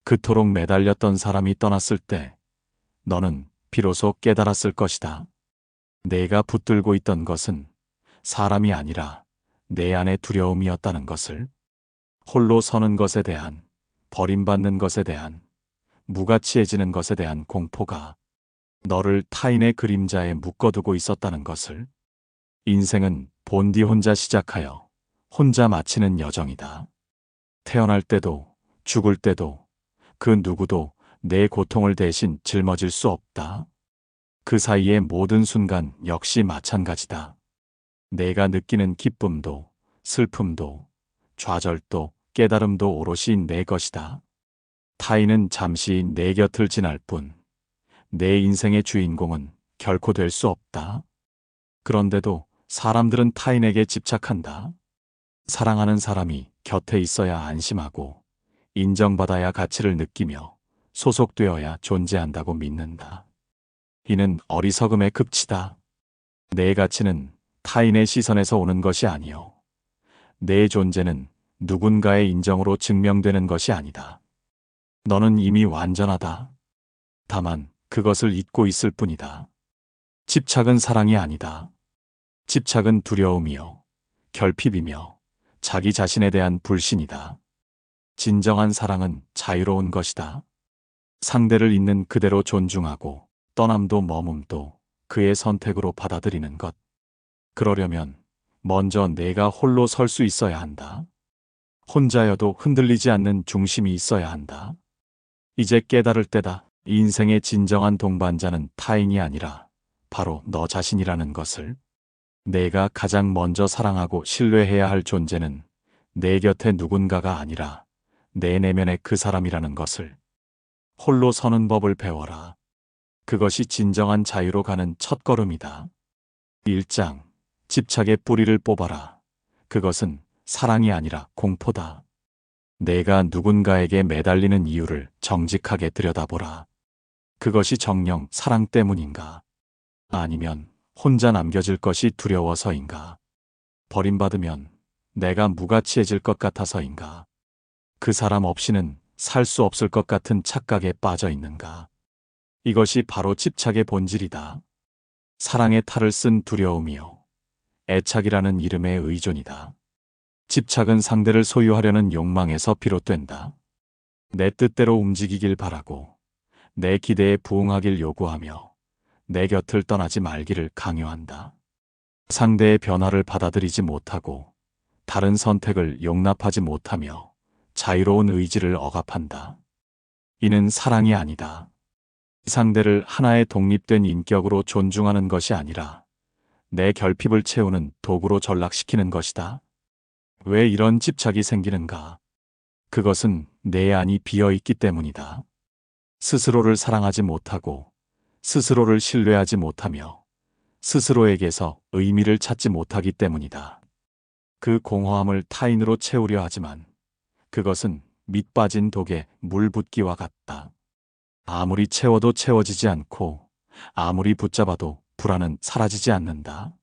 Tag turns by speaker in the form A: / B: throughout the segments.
A: 그토록 매달렸던 사람이 떠났을 때 너는 비로소 깨달았을 것이다. 내가 붙들고 있던 것은 사람이 아니라 내 안의 두려움이었다는 것을. 홀로 서는 것에 대한, 버림받는 것에 대한, 무가치해지는 것에 대한 공포가 너를 타인의 그림자에 묶어두고 있었다는 것을. 인생은 본디 혼자 시작하여 혼자 마치는 여정이다. 태어날 때도 죽을 때도 그 누구도 내 고통을 대신 짊어질 수 없다. 그 사이의 모든 순간 역시 마찬가지다. 내가 느끼는 기쁨도 슬픔도 좌절도 깨달음도 오롯이 내 것이다. 타인은 잠시 내 곁을 지날 뿐, 내 인생의 주인공은 결코 될 수 없다. 그런데도 사람들은 타인에게 집착한다. 사랑하는 사람이 곁에 있어야 안심하고 인정받아야 가치를 느끼며 소속되어야 존재한다고 믿는다. 이는 어리석음의 극치다. 내 가치는 타인의 시선에서 오는 것이 아니요. 내 존재는 누군가의 인정으로 증명되는 것이 아니다. 너는 이미 완전하다. 다만 그것을 잊고 있을 뿐이다. 집착은 사랑이 아니다. 집착은 두려움이요, 결핍이며 자기 자신에 대한 불신이다. 진정한 사랑은 자유로운 것이다. 상대를 있는 그대로 존중하고 떠남도 머뭅도 그의 선택으로 받아들이는 것. 그러려면 먼저 내가 홀로 설 수 있어야 한다. 혼자여도 흔들리지 않는 중심이 있어야 한다. 이제 깨달을 때다. 인생의 진정한 동반자는 타인이 아니라 바로 너 자신이라는 것을. 내가 가장 먼저 사랑하고 신뢰해야 할 존재는 내 곁에 누군가가 아니라 내 내면의 그 사람이라는 것을. 홀로 서는 법을 배워라. 그것이 진정한 자유로 가는 첫걸음이다. 1장. 집착의 뿌리를 뽑아라. 그것은 사랑이 아니라 공포다. 내가 누군가에게 매달리는 이유를 정직하게 들여다보라. 그것이 정녕 사랑 때문인가? 아니면 혼자 남겨질 것이 두려워서인가? 버림받으면 내가 무가치해질 것 같아서인가? 그 사람 없이는 살 수 없을 것 같은 착각에 빠져 있는가? 이것이 바로 집착의 본질이다. 사랑의 탈을 쓴 두려움이요, 애착이라는 이름의 의존이다. 집착은 상대를 소유하려는 욕망에서 비롯된다. 내 뜻대로 움직이길 바라고 내 기대에 부응하길 요구하며 내 곁을 떠나지 말기를 강요한다. 상대의 변화를 받아들이지 못하고 다른 선택을 용납하지 못하며 자유로운 의지를 억압한다. 이는 사랑이 아니다. 상대를 하나의 독립된 인격으로 존중하는 것이 아니라 내 결핍을 채우는 도구로 전락시키는 것이다. 왜 이런 집착이 생기는가? 그것은 내 안이 비어있기 때문이다. 스스로를 사랑하지 못하고 스스로를 신뢰하지 못하며 스스로에게서 의미를 찾지 못하기 때문이다. 그 공허함을 타인으로 채우려 하지만 그것은 밑 빠진 독에 물 붓기와 같다. 아무리 채워도 채워지지 않고 아무리 붙잡아도 불안은 사라지지 않는다.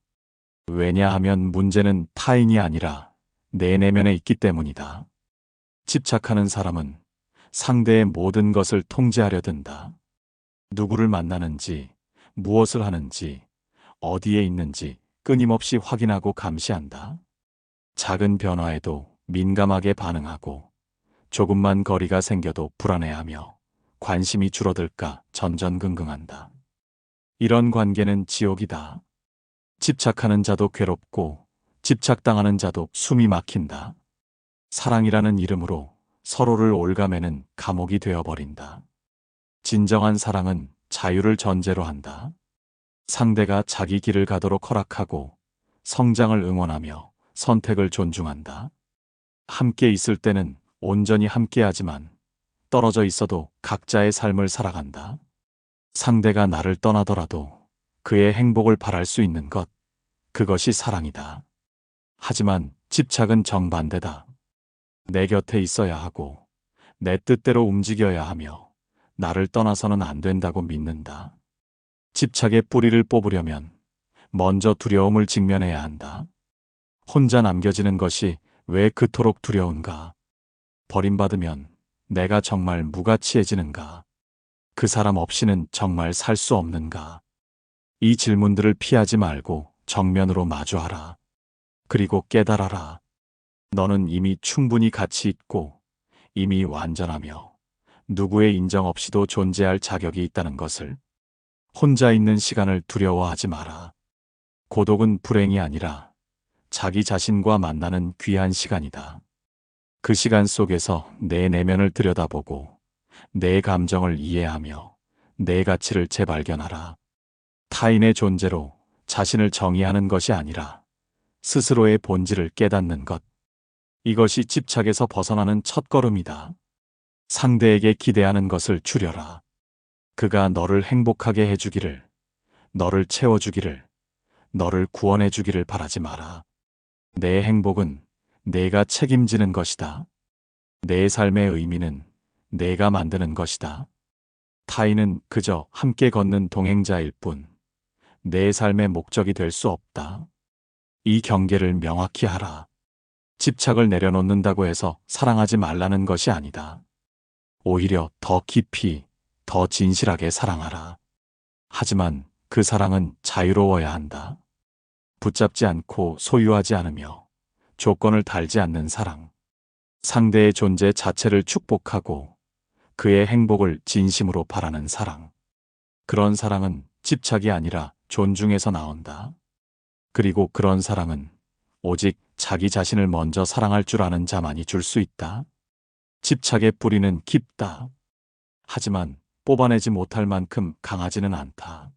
A: 왜냐하면 문제는 타인이 아니라 내 내면에 있기 때문이다. 집착하는 사람은 상대의 모든 것을 통제하려 든다. 누구를 만나는지, 무엇을 하는지, 어디에 있는지 끊임없이 확인하고 감시한다. 작은 변화에도 민감하게 반응하고 조금만 거리가 생겨도 불안해하며 관심이 줄어들까 전전긍긍한다. 이런 관계는 지옥이다. 집착하는 자도 괴롭고 집착당하는 자도 숨이 막힌다. 사랑이라는 이름으로 서로를 올가매는 감옥이 되어버린다. 진정한 사랑은 자유를 전제로 한다. 상대가 자기 길을 가도록 허락하고 성장을 응원하며 선택을 존중한다. 함께 있을 때는 온전히 함께하지만 떨어져 있어도 각자의 삶을 살아간다. 상대가 나를 떠나더라도 그의 행복을 바랄 수 있는 것, 그것이 사랑이다. 하지만 집착은 정반대다. 내 곁에 있어야 하고 내 뜻대로 움직여야 하며 나를 떠나서는 안 된다고 믿는다. 집착의 뿌리를 뽑으려면 먼저 두려움을 직면해야 한다. 혼자 남겨지는 것이 왜 그토록 두려운가? 버림받으면 내가 정말 무가치해지는가? 그 사람 없이는 정말 살 수 없는가? 이 질문들을 피하지 말고 정면으로 마주하라. 그리고 깨달아라. 너는 이미 충분히 가치 있고 이미 완전하며 누구의 인정 없이도 존재할 자격이 있다는 것을. 혼자 있는 시간을 두려워하지 마라. 고독은 불행이 아니라 자기 자신과 만나는 귀한 시간이다. 그 시간 속에서 내 내면을 들여다보고 내 감정을 이해하며 내 가치를 재발견하라. 타인의 존재로 자신을 정의하는 것이 아니라 스스로의 본질을 깨닫는 것. 이것이 집착에서 벗어나는 첫걸음이다. 상대에게 기대하는 것을 줄여라. 그가 너를 행복하게 해주기를, 너를 채워주기를, 너를 구원해주기를 바라지 마라. 내 행복은 내가 책임지는 것이다. 내 삶의 의미는 내가 만드는 것이다. 타인은 그저 함께 걷는 동행자일 뿐, 내 삶의 목적이 될 수 없다. 이 경계를 명확히 하라. 집착을 내려놓는다고 해서 사랑하지 말라는 것이 아니다. 오히려 더 깊이, 더 진실하게 사랑하라. 하지만 그 사랑은 자유로워야 한다. 붙잡지 않고 소유하지 않으며 조건을 달지 않는 사랑. 상대의 존재 자체를 축복하고 그의 행복을 진심으로 바라는 사랑. 그런 사랑은 집착이 아니라 존중에서 나온다. 그리고 그런 사랑은 오직 자기 자신을 먼저 사랑할 줄 아는 자만이 줄 수 있다. 집착의 뿌리는 깊다. 하지만 뽑아내지 못할 만큼 강하지는 않다.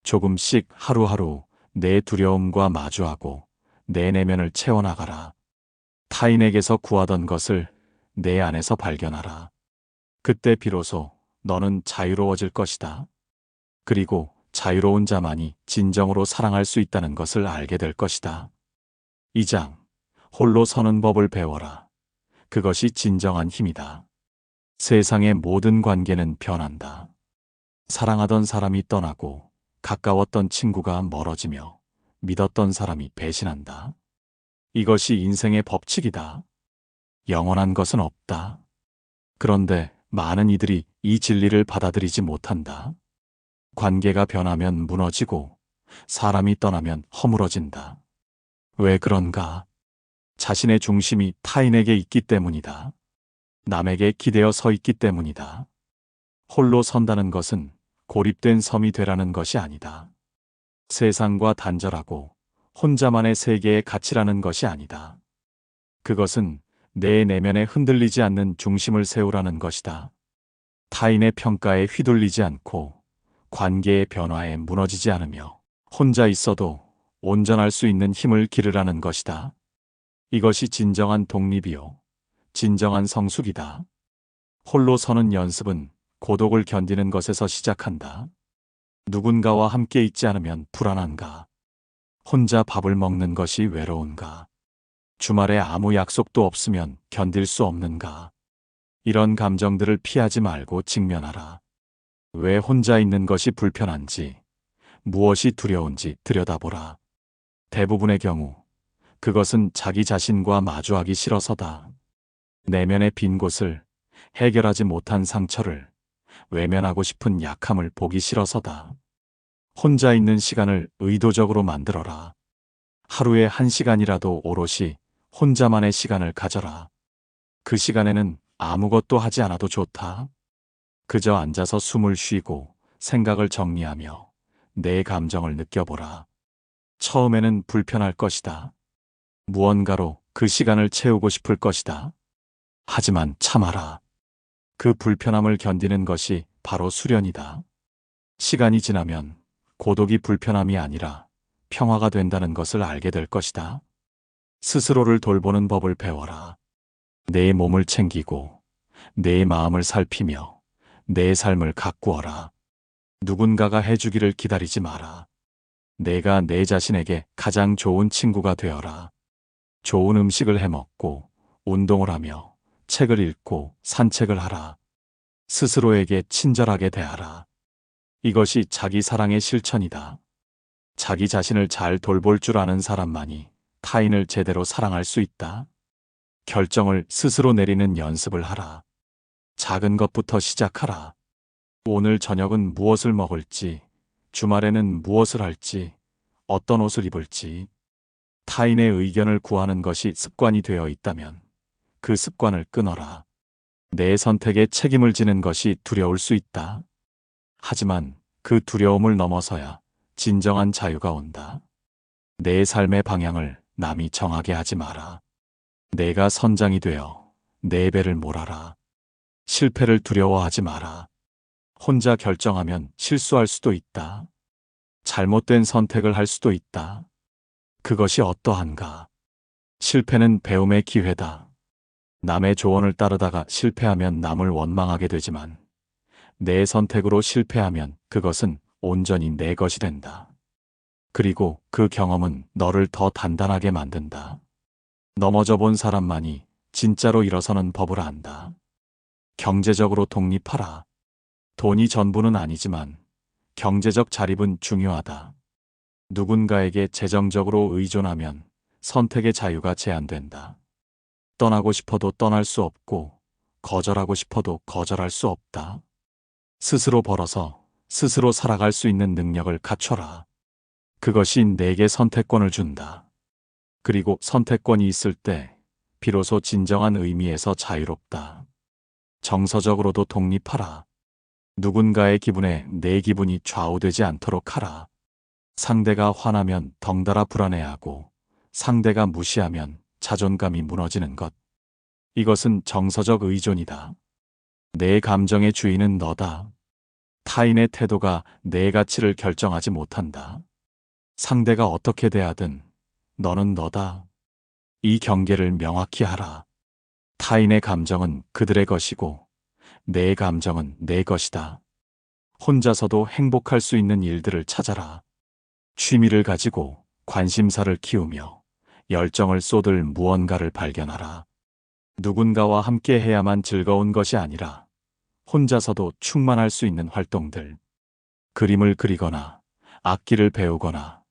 A: 조금씩 하루하루 내 두려움과 마주하고 내 내면을 채워나가라. 타인에게서 구하던 것을 내 안에서 발견하라. 그때 비로소 너는 자유로워질 것이다. 그리고 자유로운 자만이 진정으로 사랑할 수 있다는 것을 알게 될 것이다. 2장. 홀로 서는 법을 배워라. 그것이 진정한 힘이다. 세상의 모든 관계는 변한다. 사랑하던 사람이 떠나고 가까웠던 친구가 멀어지며 믿었던 사람이 배신한다. 이것이 인생의 법칙이다. 영원한 것은 없다. 그런데 많은 이들이 이 진리를 받아들이지 못한다. 관계가 변하면 무너지고 사람이 떠나면 허물어진다. 왜 그런가? 자신의 중심이 타인에게 있기 때문이다. 남에게 기대어 서 있기 때문이다. 홀로 선다는 것은 고립된 섬이 되라는 것이 아니다. 세상과 단절하고 혼자만의 세계에 갇히라는 것이 아니다. 그것은 내 내면에 흔들리지 않는 중심을 세우라는 것이다. 타인의 평가에 휘둘리지 않고 관계의 변화에 무너지지 않으며 혼자 있어도 온전할 수 있는 힘을 기르라는 것이다. 이것이 진정한 독립이요, 진정한 성숙이다. 홀로 서는 연습은 고독을 견디는 것에서 시작한다. 누군가와 함께 있지 않으면 불안한가? 혼자 밥을 먹는 것이 외로운가? 주말에 아무 약속도 없으면 견딜 수 없는가? 이런 감정들을 피하지 말고 직면하라. 왜 혼자 있는 것이 불편한지, 무엇이 두려운지 들여다보라. 대부분의 경우 그것은 자기 자신과 마주하기 싫어서다. 내면의 빈 곳을, 해결하지 못한 상처를, 외면하고 싶은 약함을 보기 싫어서다. 혼자 있는 시간을 의도적으로 만들어라. 하루에 1시간이라도 오롯이 혼자만의 시간을 가져라. 그 시간에는 아무것도 하지 않아도 좋다. 그저 앉아서 숨을 쉬고 생각을 정리하며 내 감정을 느껴보라. 처음에는 불편할 것이다. 무언가로 그 시간을 채우고 싶을 것이다. 하지만 참아라. 그 불편함을 견디는 것이 바로 수련이다. 시간이 지나면 고독이 불편함이 아니라 평화가 된다는 것을 알게 될 것이다. 스스로를 돌보는 법을 배워라. 내 몸을 챙기고 내 마음을 살피며 내 삶을 가꾸어라. 누군가가 해주기를 기다리지 마라. 내가 내 자신에게 가장 좋은 친구가 되어라. 좋은 음식을 해먹고 운동을 하며 책을 읽고 산책을 하라. 스스로에게 친절하게 대하라. 이것이 자기 사랑의 실천이다. 자기 자신을 잘 돌볼 줄 아는 사람만이 타인을 제대로 사랑할 수 있다. 결정을 스스로 내리는 연습을 하라. 작은 것부터 시작하라. 오늘 저녁은 무엇을 먹을지, 주말에는 무엇을 할지, 어떤 옷을 입을지. 타인의 의견을 구하는 것이 습관이 되어 있다면 그 습관을 끊어라. 내 선택에 책임을 지는 것이 두려울 수 있다. 하지만 그 두려움을 넘어서야 진정한 자유가 온다. 내 삶의 방향을 남이 정하게 하지 마라. 내가 선장이 되어 내 배를 몰아라. 실패를 두려워하지 마라. 혼자 결정하면 실수할 수도 있다. 잘못된 선택을 할 수도 있다. 그것이 어떠한가? 실패는 배움의 기회다. 남의 조언을 따르다가 실패하면 남을 원망하게 되지만 내 선택으로 실패하면 그것은 온전히 내 것이 된다. 그리고 그 경험은 너를 더 단단하게 만든다. 넘어져 본 사람만이 진짜로 일어서는 법을 안다. 경제적으로 독립하라. 돈이 전부는 아니지만 경제적 자립은 중요하다. 누군가에게 재정적으로 의존하면 선택의 자유가 제한된다. 떠나고 싶어도 떠날 수 없고 거절하고 싶어도 거절할 수 없다. 스스로 벌어서 스스로 살아갈 수 있는 능력을 갖춰라. 그것이 내게 선택권을 준다. 그리고 선택권이 있을 때 비로소 진정한 의미에서 자유롭다. 정서적으로도 독립하라. 누군가의 기분에 내 기분이 좌우되지 않도록 하라. 상대가 화나면 덩달아 불안해하고 상대가 무시하면 자존감이 무너지는 것. 이것은 정서적 의존이다. 내 감정의 주인은 너다. 타인의 태도가 내 가치를 결정하지 못한다. 상대가 어떻게 대하든 너는 너다. 이 경계를 명확히 하라. 타인의 감정은 그들의 것이고 내 감정은 내 것이다. 혼자서도 행복할 수 있는 일들을 찾아라. 취미를 가지고 관심사를 키우며 열정을 쏟을 무언가를 발견하라. 누군가와 함께 해야만 즐거운 것이 아니라 혼자서도 충만할 수 있는 활동들. 그림을 그리거나 악기를 배우거나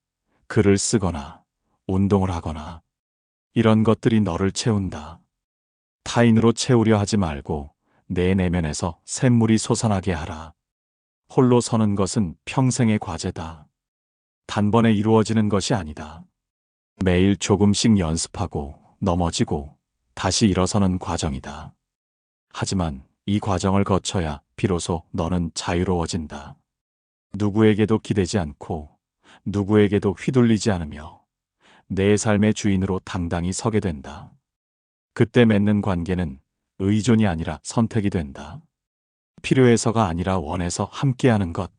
A: 글을 쓰거나 운동을 하거나 이런 것들이 너를 채운다. 타인으로 채우려 하지 말고 내 내면에서 샘물이 솟아나게 하라. 홀로 서는 것은 평생의 과제다. 단번에 이루어지는 것이 아니다. 매일 조금씩 연습하고 넘어지고 다시 일어서는 과정이다. 하지만 이 과정을 거쳐야 비로소 너는 자유로워진다. 누구에게도 기대지 않고 누구에게도 휘둘리지 않으며 내 삶의 주인으로 당당히 서게 된다. 그때 맺는 관계는 의존이 아니라 선택이 된다. 필요해서가 아니라 원해서 함께하는 것.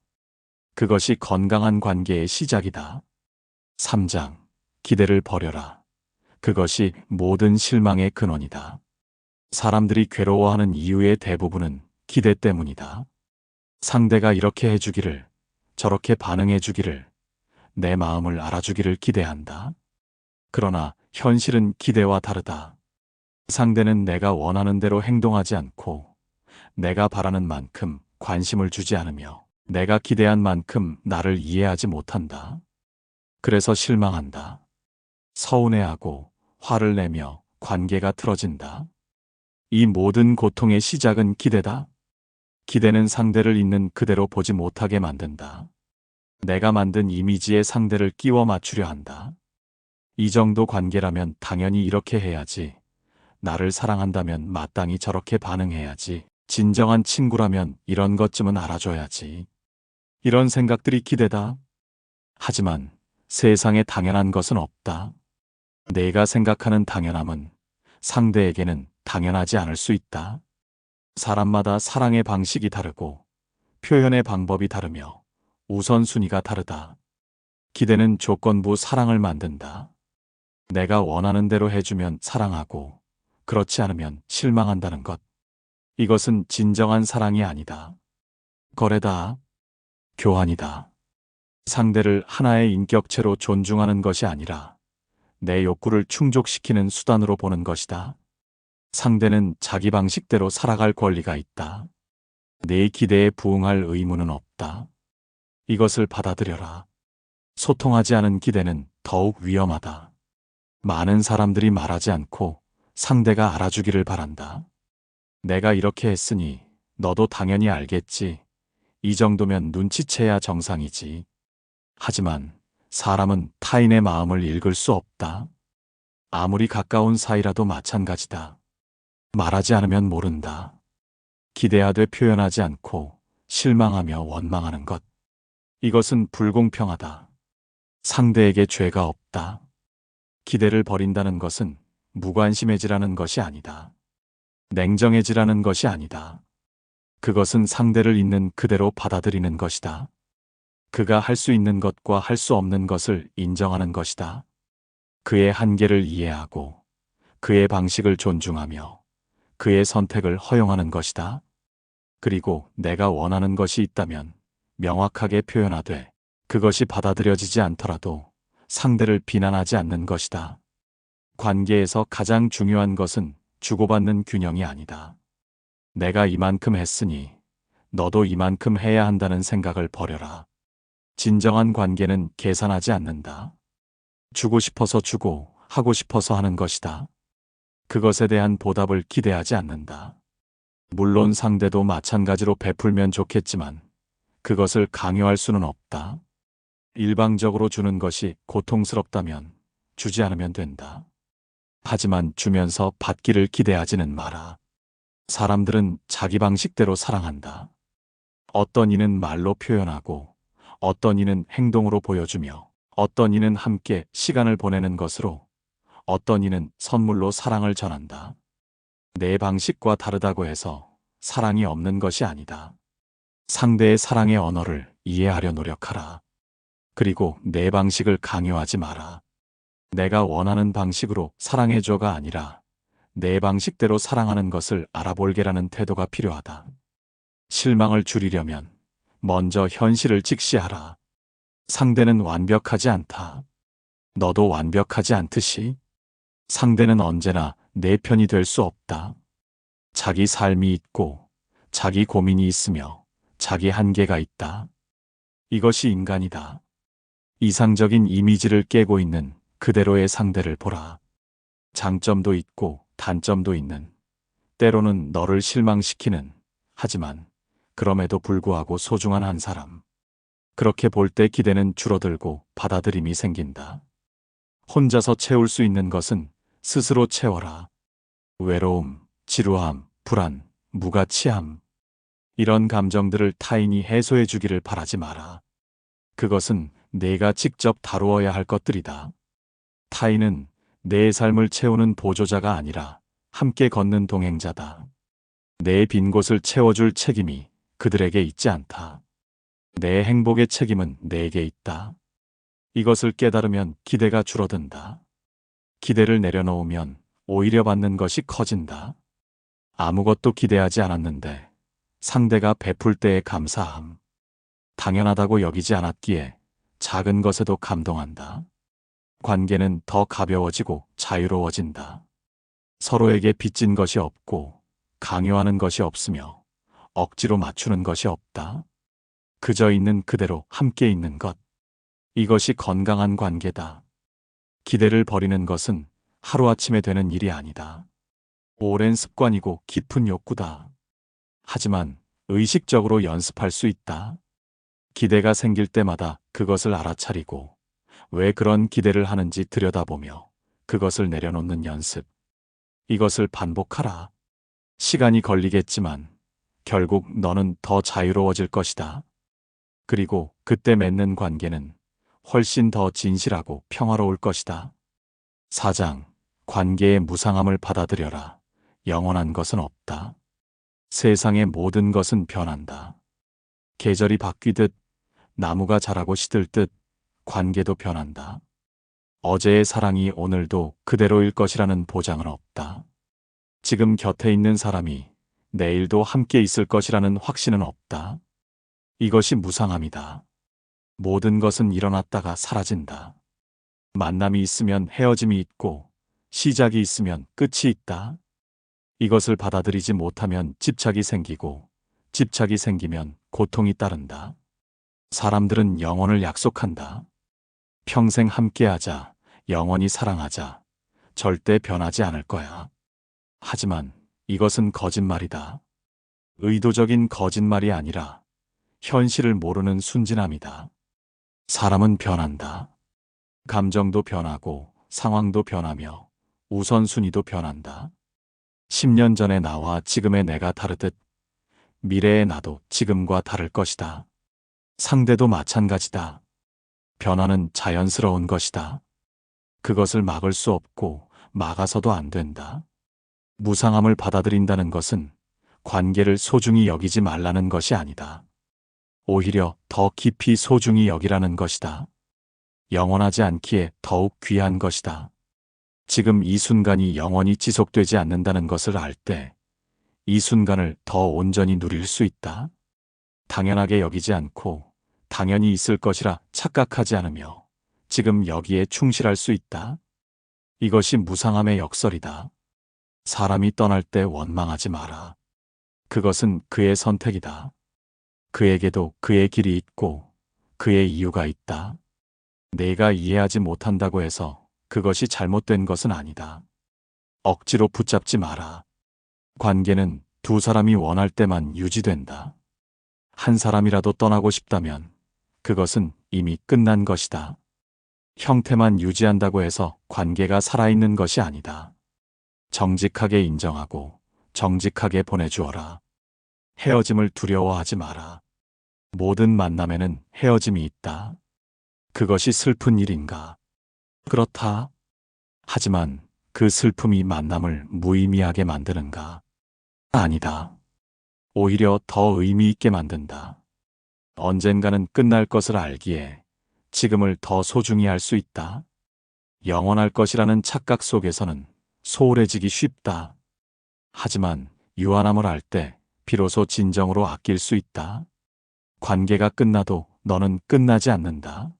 A: 그것이 건강한 관계의 시작이다. 3장. 기대를 버려라. 그것이 모든 실망의 근원이다. 사람들이 괴로워하는 이유의 대부분은 기대 때문이다. 상대가 이렇게 해주기를, 저렇게 반응해주기를, 내 마음을 알아주기를 기대한다. 그러나 현실은 기대와 다르다. 상대는 내가 원하는 대로 행동하지 않고 내가 바라는 만큼 관심을 주지 않으며 내가 기대한 만큼 나를 이해하지 못한다. 그래서 실망한다. 서운해하고 화를 내며 관계가 틀어진다. 이 모든 고통의 시작은 기대다. 기대는 상대를 있는 그대로 보지 못하게 만든다. 내가 만든 이미지에 상대를 끼워 맞추려 한다. 이 정도 관계라면 당연히 이렇게 해야지. 나를 사랑한다면 마땅히 저렇게 반응해야지. 진정한 친구라면 이런 것쯤은 알아줘야지. 이런 생각들이 기대다. 하지만 세상에 당연한 것은 없다. 내가 생각하는 당연함은 상대에게는 당연하지 않을 수 있다. 사람마다 사랑의 방식이 다르고 표현의 방법이 다르며 우선순위가 다르다. 기대는 조건부 사랑을 만든다. 내가 원하는 대로 해주면 사랑하고 그렇지 않으면 실망한다는 것. 이것은 진정한 사랑이 아니다. 거래다. 교환이다. 상대를 하나의 인격체로 존중하는 것이 아니라 내 욕구를 충족시키는 수단으로 보는 것이다. 상대는 자기 방식대로 살아갈 권리가 있다. 내 기대에 부응할 의무는 없다. 이것을 받아들여라. 소통하지 않은 기대는 더욱 위험하다. 많은 사람들이 말하지 않고 상대가 알아주기를 바란다. 내가 이렇게 했으니 너도 당연히 알겠지. 이 정도면 눈치채야 정상이지. 하지만 사람은 타인의 마음을 읽을 수 없다. 아무리 가까운 사이라도 마찬가지다. 말하지 않으면 모른다. 기대하되 표현하지 않고 실망하며 원망하는 것. 이것은 불공평하다. 상대에게 죄가 없다. 기대를 버린다는 것은 무관심해지라는 것이 아니다. 냉정해지라는 것이 아니다. 그것은 상대를 있는 그대로 받아들이는 것이다. 그가 할 수 있는 것과 할 수 없는 것을 인정하는 것이다. 그의 한계를 이해하고 그의 방식을 존중하며 그의 선택을 허용하는 것이다. 그리고 내가 원하는 것이 있다면 명확하게 표현하되 그것이 받아들여지지 않더라도 상대를 비난하지 않는 것이다. 관계에서 가장 중요한 것은 주고받는 균형이 아니다. 내가 이만큼 했으니 너도 이만큼 해야 한다는 생각을 버려라. 진정한 관계는 계산하지 않는다. 주고 싶어서 주고 하고 싶어서 하는 것이다. 그것에 대한 보답을 기대하지 않는다. 물론 상대도 마찬가지로 베풀면 좋겠지만 그것을 강요할 수는 없다. 일방적으로 주는 것이 고통스럽다면 주지 않으면 된다. 하지만 주면서 받기를 기대하지는 마라. 사람들은 자기 방식대로 사랑한다. 어떤 이는 말로 표현하고 어떤 이는 행동으로 보여주며 어떤 이는 함께 시간을 보내는 것으로 어떤 이는 선물로 사랑을 전한다. 내 방식과 다르다고 해서 사랑이 없는 것이 아니다. 상대의 사랑의 언어를 이해하려 노력하라. 그리고 내 방식을 강요하지 마라. 내가 원하는 방식으로 사랑해줘가 아니라 내 방식대로 사랑하는 것을 알아볼게라는 태도가 필요하다. 실망을 줄이려면 먼저 현실을 직시하라. 상대는 완벽하지 않다. 너도 완벽하지 않듯이 상대는 언제나 내 편이 될 수 없다. 자기 삶이 있고 자기 고민이 있으며 자기 한계가 있다. 이것이 인간이다. 이상적인 이미지를 깨고 있는 그대로의 상대를 보라. 장점도 있고 단점도 있는, 때로는 너를 실망시키는, 하지만 그럼에도 불구하고 소중한 한 사람. 그렇게 볼 때 기대는 줄어들고 받아들임이 생긴다. 혼자서 채울 수 있는 것은 스스로 채워라. 외로움, 지루함, 불안, 무가치함. 이런 감정들을 타인이 해소해 주기를 바라지 마라. 그것은 내가 직접 다루어야 할 것들이다. 타인은 내 삶을 채우는 보조자가 아니라 함께 걷는 동행자다. 내 빈 곳을 채워줄 책임이 그들에게 있지 않다. 내 행복의 책임은 내게 있다. 이것을 깨달으면 기대가 줄어든다. 기대를 내려놓으면 오히려 받는 것이 커진다. 아무것도 기대하지 않았는데 상대가 베풀 때의 감사함. 당연하다고 여기지 않았기에 작은 것에도 감동한다. 관계는 더 가벼워지고 자유로워진다. 서로에게 빚진 것이 없고 강요하는 것이 없으며 억지로 맞추는 것이 없다. 그저 있는 그대로 함께 있는 것. 이것이 건강한 관계다. 기대를 버리는 것은 하루아침에 되는 일이 아니다. 오랜 습관이고 깊은 욕구다. 하지만 의식적으로 연습할 수 있다. 기대가 생길 때마다 그것을 알아차리고 왜 그런 기대를 하는지 들여다보며 그것을 내려놓는 연습. 이것을 반복하라. 시간이 걸리겠지만 결국 너는 더 자유로워질 것이다. 그리고 그때 맺는 관계는 훨씬 더 진실하고 평화로울 것이다. 4장. 관계의 무상함을 받아들여라. 영원한 것은 없다. 세상의 모든 것은 변한다. 계절이 바뀌듯 나무가 자라고 시들듯 관계도 변한다. 어제의 사랑이 오늘도 그대로일 것이라는 보장은 없다. 지금 곁에 있는 사람이 내일도 함께 있을 것이라는 확신은 없다. 이것이 무상함이다. 모든 것은 일어났다가 사라진다. 만남이 있으면 헤어짐이 있고 시작이 있으면 끝이 있다. 이것을 받아들이지 못하면 집착이 생기고 집착이 생기면 고통이 따른다. 사람들은 영원을 약속한다. 평생 함께하자, 영원히 사랑하자, 절대 변하지 않을 거야. 하지만 이것은 거짓말이다. 의도적인 거짓말이 아니라 현실을 모르는 순진함이다. 사람은 변한다. 감정도 변하고 상황도 변하며 우선순위도 변한다. 10년 전의 나와 지금의 내가 다르듯 미래의 나도 지금과 다를 것이다. 상대도 마찬가지다. 변화는 자연스러운 것이다. 그것을 막을 수 없고 막아서도 안 된다. 무상함을 받아들인다는 것은 관계를 소중히 여기지 말라는 것이 아니다. 오히려 더 깊이 소중히 여기라는 것이다. 영원하지 않기에 더욱 귀한 것이다. 지금 이 순간이 영원히 지속되지 않는다는 것을 알 때 이 순간을 더 온전히 누릴 수 있다. 당연하게 여기지 않고 당연히 있을 것이라 착각하지 않으며 지금 여기에 충실할 수 있다. 이것이 무상함의 역설이다. 사람이 떠날 때 원망하지 마라. 그것은 그의 선택이다. 그에게도 그의 길이 있고 그의 이유가 있다. 내가 이해하지 못한다고 해서 그것이 잘못된 것은 아니다. 억지로 붙잡지 마라. 관계는 두 사람이 원할 때만 유지된다. 한 사람이라도 떠나고 싶다면 그것은 이미 끝난 것이다. 형태만 유지한다고 해서 관계가 살아있는 것이 아니다. 정직하게 인정하고 정직하게 보내주어라. 헤어짐을 두려워하지 마라. 모든 만남에는 헤어짐이 있다. 그것이 슬픈 일인가? 그렇다. 하지만 그 슬픔이 만남을 무의미하게 만드는가? 아니다. 오히려 더 의미 있게 만든다. 언젠가는 끝날 것을 알기에 지금을 더 소중히 할 수 있다. 영원할 것이라는 착각 속에서는 소홀해지기 쉽다. 하지만 유한함을 알 때 비로소 진정으로 아낄 수 있다. 관계가 끝나도 너는 끝나지 않는다.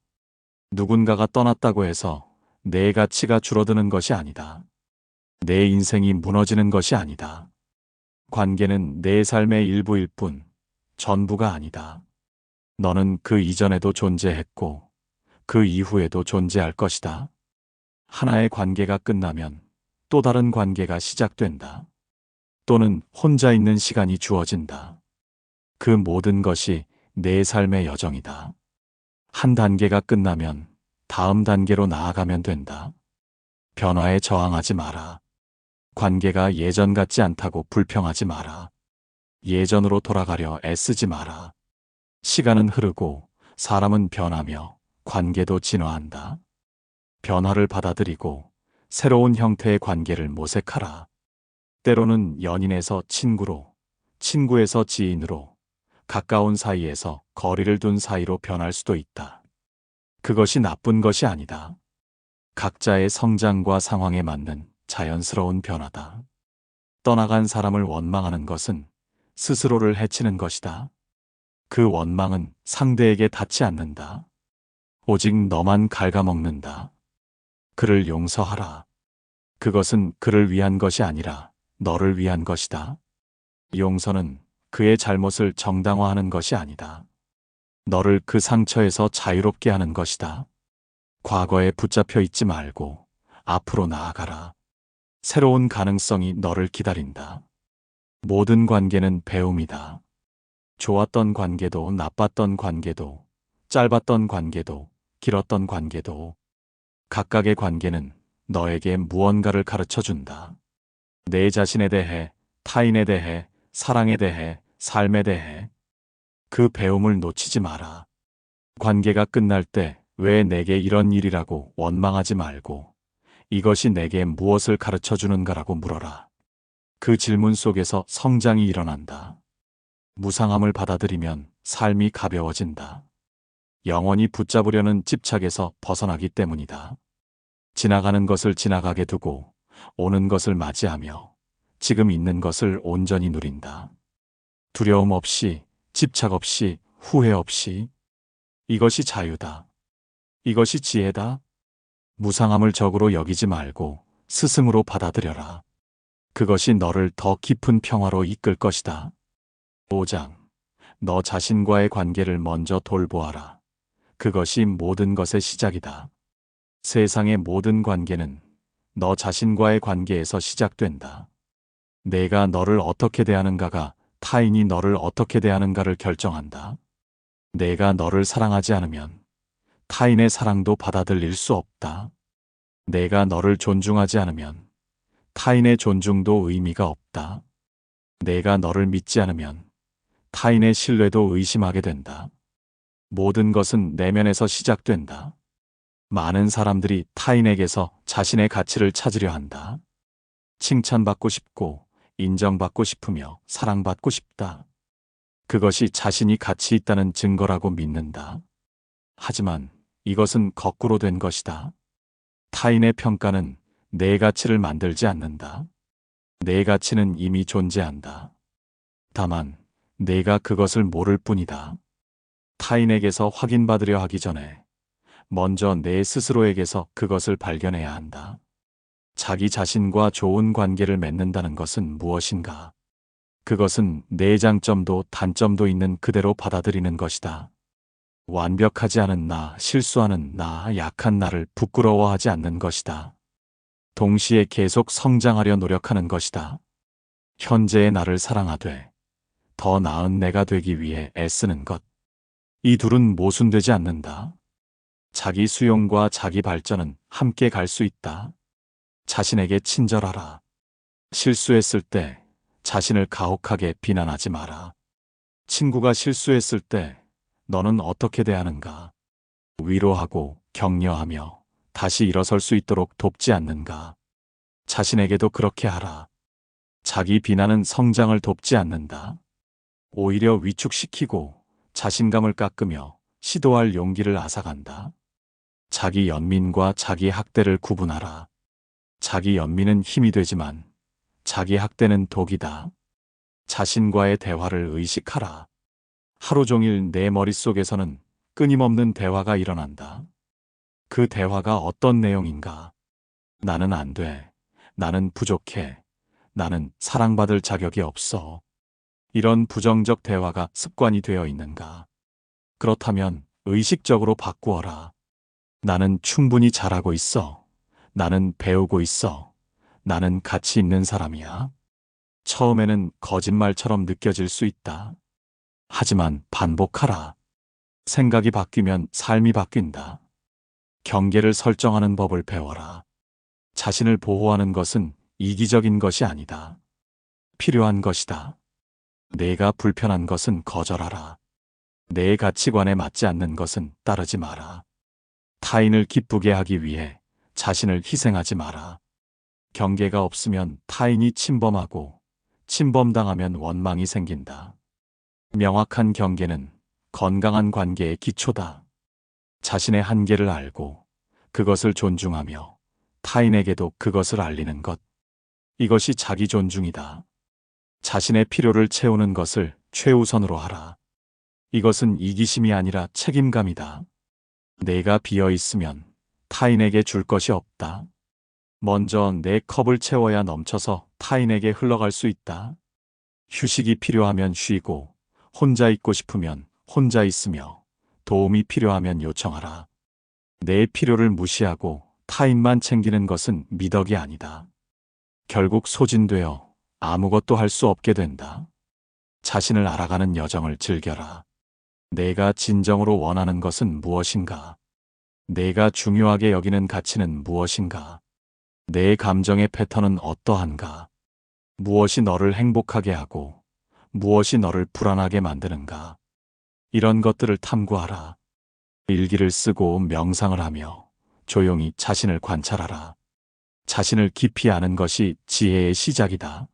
A: 누군가가 떠났다고 해서 내 가치가 줄어드는 것이 아니다. 내 인생이 무너지는 것이 아니다. 관계는 내 삶의 일부일 뿐 전부가 아니다. 너는 그 이전에도 존재했고 그 이후에도 존재할 것이다. 하나의 관계가 끝나면 또 다른 관계가 시작된다. 또는 혼자 있는 시간이 주어진다. 그 모든 것이 내 삶의 여정이다. 한 단계가 끝나면 다음 단계로 나아가면 된다. 변화에 저항하지 마라. 관계가 예전 같지 않다고 불평하지 마라. 예전으로 돌아가려 애쓰지 마라. 시간은 흐르고 사람은 변하며 관계도 진화한다. 변화를 받아들이고 새로운 형태의 관계를 모색하라. 때로는 연인에서 친구로, 친구에서 지인으로, 가까운 사이에서 거리를 둔 사이로 변할 수도 있다. 그것이 나쁜 것이 아니다. 각자의 성장과 상황에 맞는 자연스러운 변화다. 떠나간 사람을 원망하는 것은 스스로를 해치는 것이다. 그 원망은 상대에게 닿지 않는다. 오직 너만 갉아먹는다. 그를 용서하라. 그것은 그를 위한 것이 아니라 너를 위한 것이다. 용서는 그의 잘못을 정당화하는 것이 아니다. 너를 그 상처에서 자유롭게 하는 것이다. 과거에 붙잡혀 있지 말고 앞으로 나아가라. 새로운 가능성이 너를 기다린다. 모든 관계는 배움이다. 좋았던 관계도 나빴던 관계도 짧았던 관계도 길었던 관계도 각각의 관계는 너에게 무언가를 가르쳐 준다. 내 자신에 대해, 타인에 대해, 사랑에 대해, 삶에 대해 그 배움을 놓치지 마라. 관계가 끝날 때 왜 내게 이런 일이라고 원망하지 말고 이것이 내게 무엇을 가르쳐 주는가라고 물어라. 그 질문 속에서 성장이 일어난다. 무상함을 받아들이면 삶이 가벼워진다. 영원히 붙잡으려는 집착에서 벗어나기 때문이다. 지나가는 것을 지나가게 두고 오는 것을 맞이하며 지금 있는 것을 온전히 누린다. 두려움 없이, 집착 없이, 후회 없이. 이것이 자유다. 이것이 지혜다. 무상함을 적으로 여기지 말고 스승으로 받아들여라. 그것이 너를 더 깊은 평화로 이끌 것이다. 5장. 너 자신과의 관계를 먼저 돌보아라. 그것이 모든 것의 시작이다. 세상의 모든 관계는 너 자신과의 관계에서 시작된다. 내가 너를 어떻게 대하는가가 타인이 너를 어떻게 대하는가를 결정한다. 내가 너를 사랑하지 않으면 타인의 사랑도 받아들일 수 없다. 내가 너를 존중하지 않으면 타인의 존중도 의미가 없다. 내가 너를 믿지 않으면 타인의 신뢰도 의심하게 된다. 모든 것은 내면에서 시작된다. 많은 사람들이 타인에게서 자신의 가치를 찾으려 한다. 칭찬받고 싶고 인정받고 싶으며 사랑받고 싶다. 그것이 자신이 가치 있다는 증거라고 믿는다. 하지만 이것은 거꾸로 된 것이다. 타인의 평가는 내 가치를 만들지 않는다. 내 가치는 이미 존재한다. 다만 내가 그것을 모를 뿐이다. 타인에게서 확인받으려 하기 전에 먼저 내 스스로에게서 그것을 발견해야 한다. 자기 자신과 좋은 관계를 맺는다는 것은 무엇인가? 그것은 내 장점도 단점도 있는 그대로 받아들이는 것이다. 완벽하지 않은 나, 실수하는 나, 약한 나를 부끄러워하지 않는 것이다. 동시에 계속 성장하려 노력하는 것이다. 현재의 나를 사랑하되 더 나은 내가 되기 위해 애쓰는 것. 이 둘은 모순되지 않는다. 자기 수용과 자기 발전은 함께 갈 수 있다. 자신에게 친절하라. 실수했을 때 자신을 가혹하게 비난하지 마라. 친구가 실수했을 때 너는 어떻게 대하는가? 위로하고 격려하며 다시 일어설 수 있도록 돕지 않는가? 자신에게도 그렇게 하라. 자기 비난은 성장을 돕지 않는다. 오히려 위축시키고 자신감을 깎으며 시도할 용기를 앗아간다. 자기 연민과 자기 학대를 구분하라. 자기 연민은 힘이 되지만 자기 학대는 독이다. 자신과의 대화를 의식하라. 하루 종일 내 머릿속에서는 끊임없는 대화가 일어난다. 그 대화가 어떤 내용인가? 나는 안 돼. 나는 부족해. 나는 사랑받을 자격이 없어. 이런 부정적 대화가 습관이 되어 있는가? 그렇다면 의식적으로 바꾸어라. 나는 충분히 잘하고 있어. 나는 배우고 있어. 나는 가치 있는 사람이야. 처음에는 거짓말처럼 느껴질 수 있다. 하지만 반복하라. 생각이 바뀌면 삶이 바뀐다. 경계를 설정하는 법을 배워라. 자신을 보호하는 것은 이기적인 것이 아니다. 필요한 것이다. 내가 불편한 것은 거절하라. 내 가치관에 맞지 않는 것은 따르지 마라. 타인을 기쁘게 하기 위해 자신을 희생하지 마라. 경계가 없으면 타인이 침범하고 침범당하면 원망이 생긴다. 명확한 경계는 건강한 관계의 기초다. 자신의 한계를 알고 그것을 존중하며 타인에게도 그것을 알리는 것. 이것이 자기 존중이다. 자신의 필요를 채우는 것을 최우선으로 하라. 이것은 이기심이 아니라 책임감이다. 내가 비어 있으면 타인에게 줄 것이 없다. 먼저 내 컵을 채워야 넘쳐서 타인에게 흘러갈 수 있다. 휴식이 필요하면 쉬고, 혼자 있고 싶으면 혼자 있으며, 도움이 필요하면 요청하라. 내 필요를 무시하고 타인만 챙기는 것은 미덕이 아니다. 결국 소진되어 아무것도 할 수 없게 된다. 자신을 알아가는 여정을 즐겨라. 내가 진정으로 원하는 것은 무엇인가? 내가 중요하게 여기는 가치는 무엇인가? 내 감정의 패턴은 어떠한가? 무엇이 너를 행복하게 하고 무엇이 너를 불안하게 만드는가? 이런 것들을 탐구하라. 일기를 쓰고 명상을 하며 조용히 자신을 관찰하라. 자신을 깊이 아는 것이 지혜의 시작이다.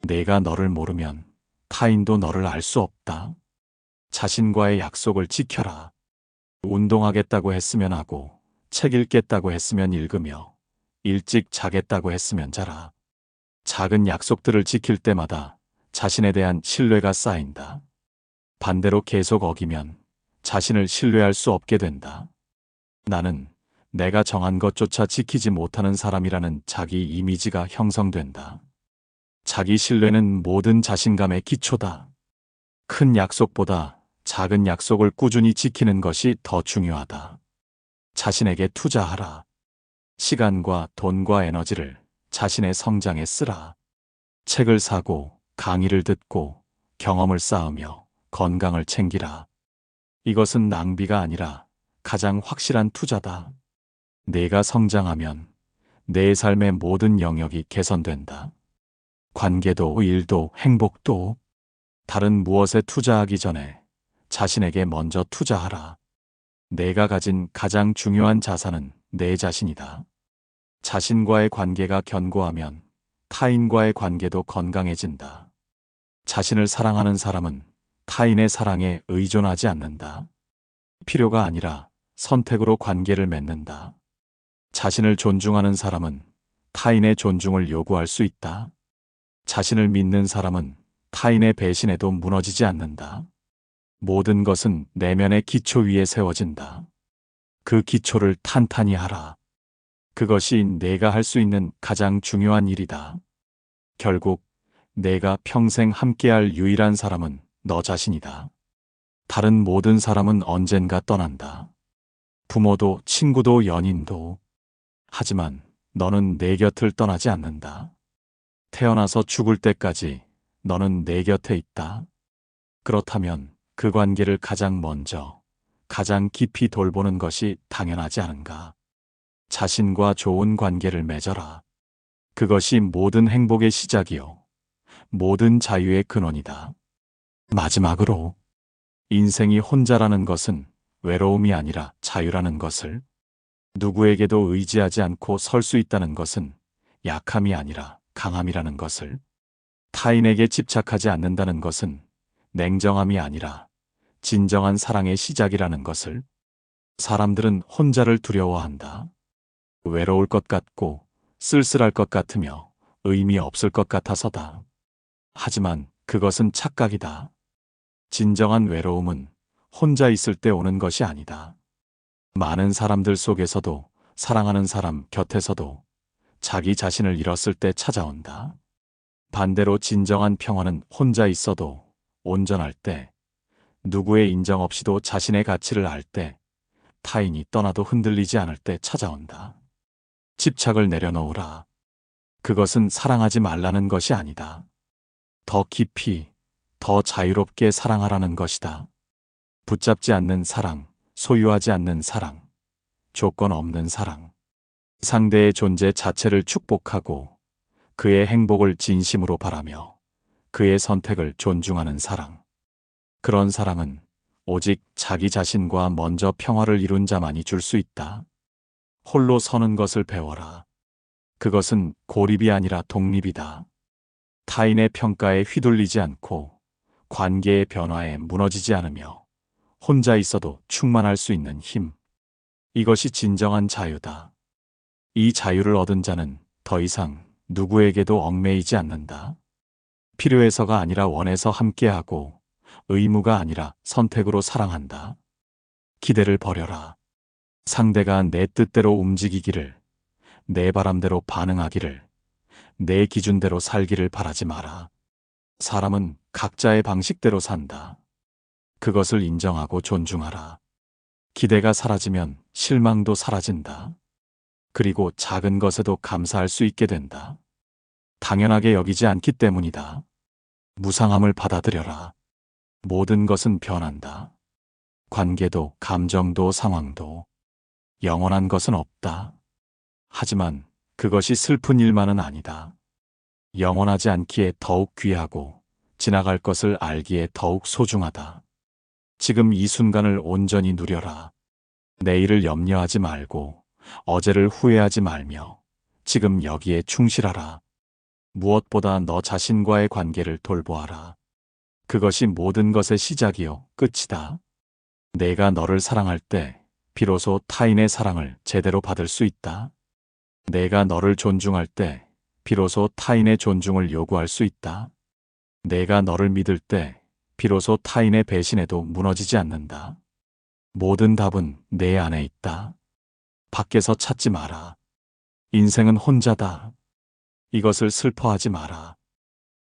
A: 내가 너를 모르면 타인도 너를 알 수 없다. 자신과의 약속을 지켜라. 운동하겠다고 했으면 하고, 책 읽겠다고 했으면 읽으며, 일찍 자겠다고 했으면 자라. 작은 약속들을 지킬 때마다 자신에 대한 신뢰가 쌓인다. 반대로 계속 어기면 자신을 신뢰할 수 없게 된다. 나는 내가 정한 것조차 지키지 못하는 사람이라는 자기 이미지가 형성된다. 자기 신뢰는 모든 자신감의 기초다. 큰 약속보다 작은 약속을 꾸준히 지키는 것이 더 중요하다. 자신에게 투자하라. 시간과 돈과 에너지를 자신의 성장에 쓰라. 책을 사고 강의를 듣고 경험을 쌓으며 건강을 챙기라. 이것은 낭비가 아니라 가장 확실한 투자다. 내가 성장하면 내 삶의 모든 영역이 개선된다. 관계도, 일도, 행복도. 다른 무엇에 투자하기 전에 자신에게 먼저 투자하라. 내가 가진 가장 중요한 자산은 내 자신이다. 자신과의 관계가 견고하면 타인과의 관계도 건강해진다. 자신을 사랑하는 사람은 타인의 사랑에 의존하지 않는다. 필요가 아니라 선택으로 관계를 맺는다. 자신을 존중하는 사람은 타인의 존중을 요구할 수 있다. 자신을 믿는 사람은 타인의 배신에도 무너지지 않는다. 모든 것은 내면의 기초 위에 세워진다. 그 기초를 탄탄히 하라. 그것이 내가 할 수 있는 가장 중요한 일이다. 결국 내가 평생 함께할 유일한 사람은 너 자신이다. 다른 모든 사람은 언젠가 떠난다. 부모도, 친구도, 연인도. 하지만 너는 내 곁을 떠나지 않는다. 태어나서 죽을 때까지 너는 내 곁에 있다. 그렇다면 그 관계를 가장 먼저, 가장 깊이 돌보는 것이 당연하지 않은가? 자신과 좋은 관계를 맺어라. 그것이 모든 행복의 시작이요, 모든 자유의 근원이다. 마지막으로, 인생이 혼자라는 것은 외로움이 아니라 자유라는 것을, 누구에게도 의지하지 않고 설 수 있다는 것은 약함이 아니라 강함이라는 것을, 타인에게 집착하지 않는다는 것은 냉정함이 아니라 진정한 사랑의 시작이라는 것을. 사람들은 혼자를 두려워한다. 외로울 것 같고 쓸쓸할 것 같으며 의미 없을 것 같아서다. 하지만 그것은 착각이다. 진정한 외로움은 혼자 있을 때 오는 것이 아니다. 많은 사람들 속에서도, 사랑하는 사람 곁에서도 자기 자신을 잃었을 때 찾아온다. 반대로 진정한 평화는 혼자 있어도 온전할 때, 누구의 인정 없이도 자신의 가치를 알 때, 타인이 떠나도 흔들리지 않을 때 찾아온다. 집착을 내려놓으라. 그것은 사랑하지 말라는 것이 아니다. 더 깊이, 더 자유롭게 사랑하라는 것이다. 붙잡지 않는 사랑, 소유하지 않는 사랑, 조건 없는 사랑. 상대의 존재 자체를 축복하고 그의 행복을 진심으로 바라며 그의 선택을 존중하는 사랑. 그런 사랑은 오직 자기 자신과 먼저 평화를 이룬 자만이 줄 수 있다. 홀로 서는 것을 배워라. 그것은 고립이 아니라 독립이다. 타인의 평가에 휘둘리지 않고 관계의 변화에 무너지지 않으며 혼자 있어도 충만할 수 있는 힘. 이것이 진정한 자유다. 이 자유를 얻은 자는 더 이상 누구에게도 얽매이지 않는다. 필요해서가 아니라 원해서 함께하고 의무가 아니라 선택으로 사랑한다. 기대를 버려라. 상대가 내 뜻대로 움직이기를, 내 바람대로 반응하기를, 내 기준대로 살기를 바라지 마라. 사람은 각자의 방식대로 산다. 그것을 인정하고 존중하라. 기대가 사라지면 실망도 사라진다. 그리고 작은 것에도 감사할 수 있게 된다. 당연하게 여기지 않기 때문이다. 무상함을 받아들여라. 모든 것은 변한다. 관계도, 감정도, 상황도. 영원한 것은 없다. 하지만 그것이 슬픈 일만은 아니다. 영원하지 않기에 더욱 귀하고 지나갈 것을 알기에 더욱 소중하다. 지금 이 순간을 온전히 누려라. 내일을 염려하지 말고 어제를 후회하지 말며 지금 여기에 충실하라. 무엇보다 너 자신과의 관계를 돌보아라. 그것이 모든 것의 시작이요, 끝이다. 내가 너를 사랑할 때 비로소 타인의 사랑을 제대로 받을 수 있다. 내가 너를 존중할 때 비로소 타인의 존중을 요구할 수 있다. 내가 너를 믿을 때 비로소 타인의 배신에도 무너지지 않는다. 모든 답은 내 안에 있다. 밖에서 찾지 마라. 인생은 혼자다. 이것을 슬퍼하지 마라.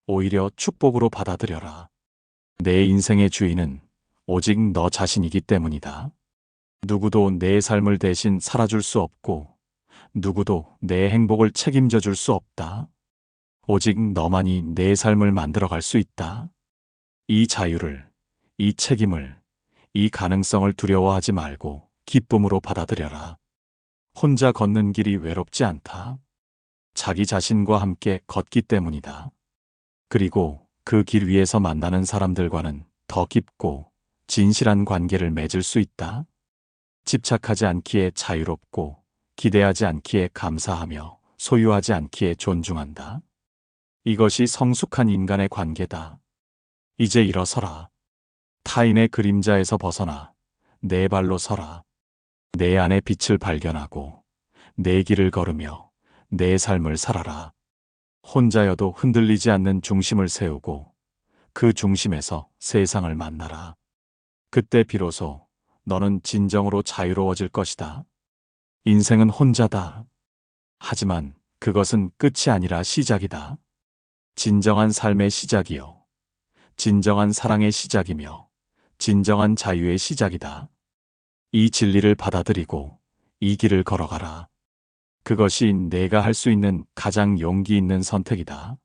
A: 오히려 축복으로 받아들여라. 내 인생의 주인은 오직 너 자신이기 때문이다. 누구도 내 삶을 대신 살아줄 수 없고 누구도 내 행복을 책임져 줄 수 없다. 오직 너만이 내 삶을 만들어갈 수 있다. 이 자유를, 이 책임을, 이 가능성을 두려워하지 말고 기쁨으로 받아들여라. 혼자 걷는 길이 외롭지 않다. 자기 자신과 함께 걷기 때문이다. 그리고 그 길 위에서 만나는 사람들과는 더 깊고 진실한 관계를 맺을 수 있다. 집착하지 않기에 자유롭고 기대하지 않기에 감사하며 소유하지 않기에 존중한다. 이것이 성숙한 인간의 관계다. 이제 일어서라. 타인의 그림자에서 벗어나 내 발로 서라. 내 안의 빛을 발견하고 내 길을 걸으며 내 삶을 살아라. 혼자여도 흔들리지 않는 중심을 세우고 그 중심에서 세상을 만나라. 그때 비로소 너는 진정으로 자유로워질 것이다. 인생은 혼자다. 하지만 그것은 끝이 아니라 시작이다. 진정한 삶의 시작이요. 진정한 사랑의 시작이며 진정한 자유의 시작이다. 이 진리를 받아들이고 이 길을 걸어가라. 그것이 내가 할 수 있는 가장 용기 있는 선택이다.